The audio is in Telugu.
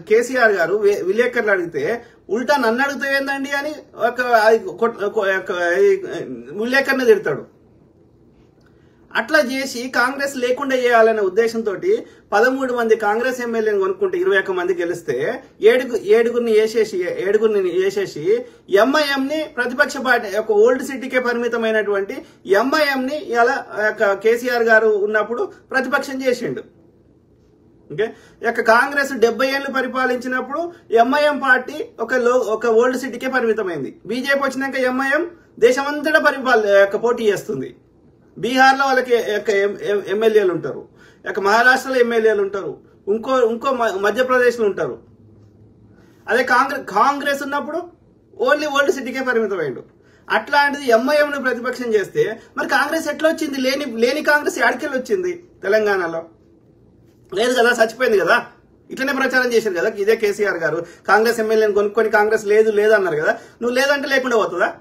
కేసీఆర్ గారు విలేకరులు అడిగితే ఉల్టా నన్ను అడిగితే ఏందండి అని విలేకరుని తిడతాడు. అట్లా చేసి కాంగ్రెస్ లేకుండా చేయాలనే ఉద్దేశంతో 13 మంది కాంగ్రెస్ ఎమ్మెల్యేని కొనుక్కుంటే 21 మంది గెలిస్తే ఏడుగురిని వేసేసి ఎంఐఎంని ప్రతిపక్ష పార్టీ ఒక ఓల్డ్ సిటీకే పరిమితమైనటువంటి ఎంఐఎంని ఇలా కేసీఆర్ గారు ఉన్నప్పుడు ప్రతిపక్షం చేసిండు. ఓకే, కాంగ్రెస్ 70 ఏళ్లు పరిపాలించినప్పుడు ఎంఐఎం పార్టీ ఒక ఓల్డ్ సిటీకే పరిమితమైంది. బీజేపీ వచ్చినాక ఎంఐఎం దేశమంతటా పోటీ చేస్తుంది. బీహార్లో వాళ్ళకి ఎమ్మెల్యేలు ఉంటారు, మహారాష్ట్రలో ఎమ్మెల్యేలు ఉంటారు, ఇంకో మధ్యప్రదేశ్లో ఉంటారు. అదే కాంగ్రెస్ ఉన్నప్పుడు ఓన్లీ ఓల్డ్ సిటీకే పరిమితమైండు. అట్లాంటిది ఎంఐఎంను ప్రతిపక్షం చేస్తే మరి కాంగ్రెస్ ఎట్లా వచ్చింది? లేని కాంగ్రెస్ ఎక్కడికెళ్ళి వచ్చింది? తెలంగాణలో లేదు కదా, చచ్చిపోయింది కదా. ఇట్లనే ప్రచారం చేశారు కదా ఇదే కేసీఆర్ గారు. కాంగ్రెస్ ఎమ్మెల్యేని కొనుక్కొని కాంగ్రెస్ లేదు అన్నారు కదా. నువ్వు లేదంటే లేకుండా పోతుందా?